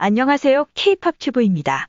안녕하세요. K-팝 튜브입니다.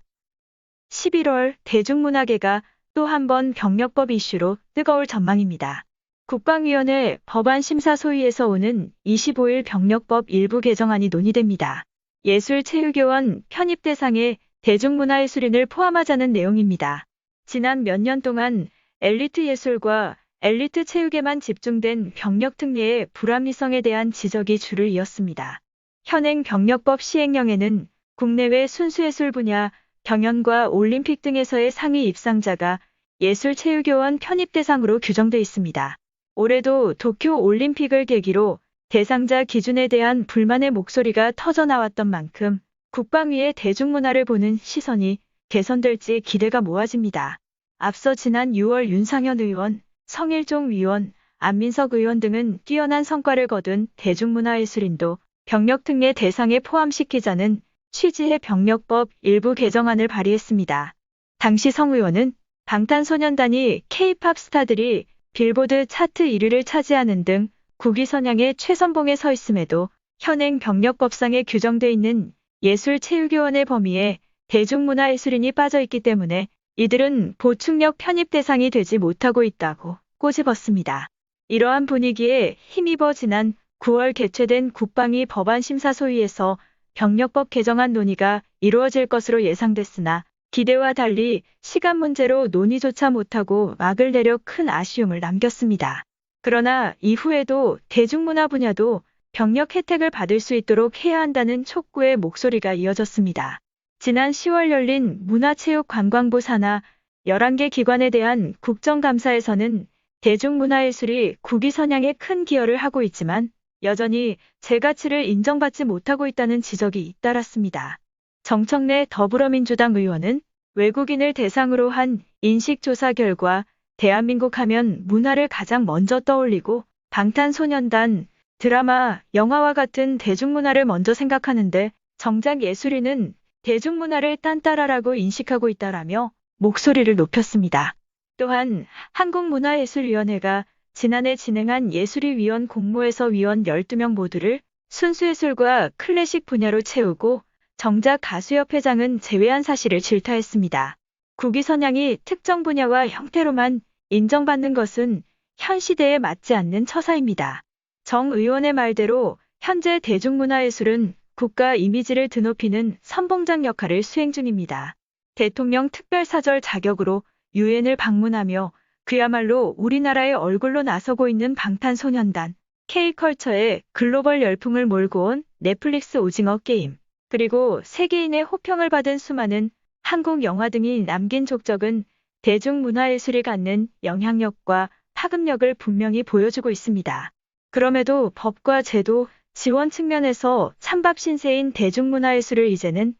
11월 대중문화계가 또 한 번 병력법 이슈로 뜨거울 전망입니다. 국방위원회 법안심사소위에서 오는 25일 병력법 일부 개정안이 논의됩니다. 예술체육요원 편입 대상에 대중문화예술인을 포함하자는 내용입니다. 지난 몇 년 동안 엘리트 예술과 엘리트 체육에만 집중된 병력 특례의 불합리성에 대한 지적이 줄을 이었습니다. 현행 병력법 시행령에는 국내외 순수예술 분야, 경연과 올림픽 등에서의 상위 입상자가 예술체육요원 편입 대상으로 규정돼 있습니다. 올해도 도쿄 올림픽을 계기로 대상자 기준에 대한 불만의 목소리가 터져나왔던 만큼 국방위의 대중문화를 보는 시선이 개선될지 기대가 모아집니다. 앞서 지난 6월 윤상현 의원, 성일종 위원, 안민석 의원 등은 뛰어난 성과를 거둔 대중문화예술인도 병력특례 대상에 포함시키자는 취지의 병력법 일부 개정안을 발의했습니다. 당시 성 의원은 방탄소년단이 K-팝 스타들이 빌보드 차트 1위를 차지하는 등 국위 선양의 최선봉에 서 있음에도 현행 병력법상에 규정돼 있는 예술체육요원의 범위에 대중문화예술인이 빠져 있기 때문에 이들은 보충력 편입 대상이 되지 못하고 있다고 꼬집었습니다. 이러한 분위기에 힘입어 지난 9월 개최된 국방위 법안심사소위에서 병력법 개정안 논의가 이루어질 것으로 예상됐으나 기대와 달리 시간 문제로 논의조차 못하고 막을 내려 큰 아쉬움을 남겼습니다. 그러나 이후에도 대중문화 분야도 병력 혜택을 받을 수 있도록 해야 한다는 촉구의 목소리가 이어졌습니다. 지난 10월 열린 문화체육관광부 산하 11개 기관에 대한 국정감사에서는 대중문화예술이 국위 선양에 큰 기여를 하고 있지만 여전히 제 가치를 인정받지 못하고 있다는 지적이 잇따랐습니다. 정청래 더불어민주당 의원은 외국인을 대상으로 한 인식조사 결과 대한민국 하면 문화를 가장 먼저 떠올리고 방탄소년단, 드라마, 영화와 같은 대중문화를 먼저 생각하는데 정작 예술인은 대중문화를 딴따라라고 인식하고 있다라며 목소리를 높였습니다. 또한 한국문화예술위원회가 지난해 진행한 예술위 위원 공모에서 위원 12명 모두를 순수예술과 클래식 분야로 채우고 정작 가수협회장은 제외한 사실을 질타했습니다. 국위 선양이 특정 분야와 형태로만 인정받는 것은 현 시대에 맞지 않는 처사입니다. 정 의원의 말대로 현재 대중문화예술은 국가 이미지를 드높이는 선봉장 역할을 수행 중입니다. 대통령 특별사절 자격으로 유엔을 방문하며 그야말로 우리나라의 얼굴로 나서고 있는 방탄소년단, K컬처의 글로벌 열풍을 몰고 온 넷플릭스 오징어 게임, 그리고 세계인의 호평을 받은 수많은 한국 영화 등이 남긴 족적은 대중문화예술이 갖는 영향력과 파급력을 분명히 보여주고 있습니다. 그럼에도 법과 제도, 지원 측면에서 찬밥 신세인 대중문화예술을 이제는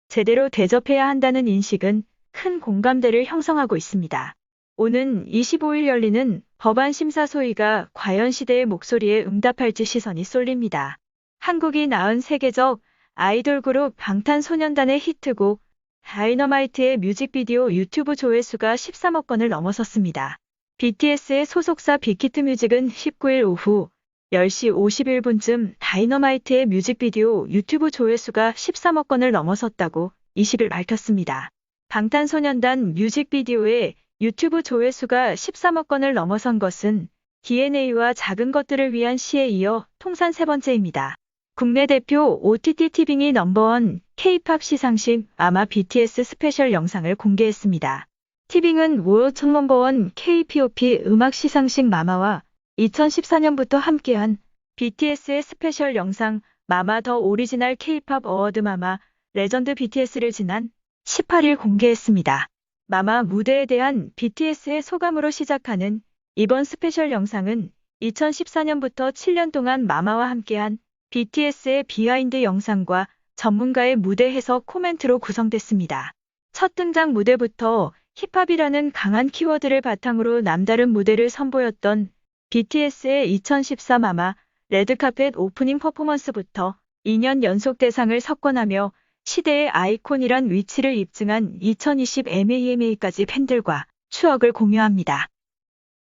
제대로 대접해야 한다는 인식은 큰 공감대를 형성하고 있습니다. 오는 25일 열리는 법안심사소위가 과연 시대의 목소리에 응답할지 시선이 쏠립니다. 한국이 낳은 세계적 아이돌 그룹 방탄소년단의 히트곡 다이너마이트의 뮤직비디오 유튜브 조회수가 13억 건을 넘어섰습니다. BTS의 소속사 빅히트뮤직은 19일 오후 10시 51분쯤 다이너마이트의 뮤직비디오 유튜브 조회수가 13억 건을 넘어섰다고 20일 밝혔습니다. 방탄소년단 뮤직비디오의 유튜브 조회수가 13억 건을 넘어선 것은 DNA와 작은 것들을 위한 시에 이어 통산 세 번째입니다. 국내 대표 OTT 티빙이 넘버원 K-팝 시상식 마마 BTS 스페셜 영상을 공개했습니다. 티빙은 월드 넘버원 K-POP 음악 시상식 마마와 2014년부터 함께한 BTS의 스페셜 영상 마마 더 오리지널 K-팝 어워드 마마 레전드 BTS를 지난 18일 공개했습니다. 마마 무대에 대한 BTS의 소감으로 시작하는 이번 스페셜 영상은 2014년부터 7년 동안 마마와 함께한 BTS의 비하인드 영상과 전문가의 무대 해석 코멘트로 구성됐습니다. 첫 등장 무대부터 힙합이라는 강한 키워드를 바탕으로 남다른 무대를 선보였던 BTS의 2014 마마 레드카펫 오프닝 퍼포먼스부터 2년 연속 대상을 석권하며 시대의 아이콘이란 위치를 입증한 2020 MAMA까지 팬들과 추억을 공유합니다.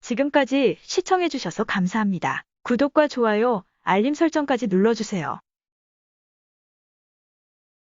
지금까지 시청해주셔서 감사합니다. 구독과 좋아요, 알림 설정까지 눌러주세요.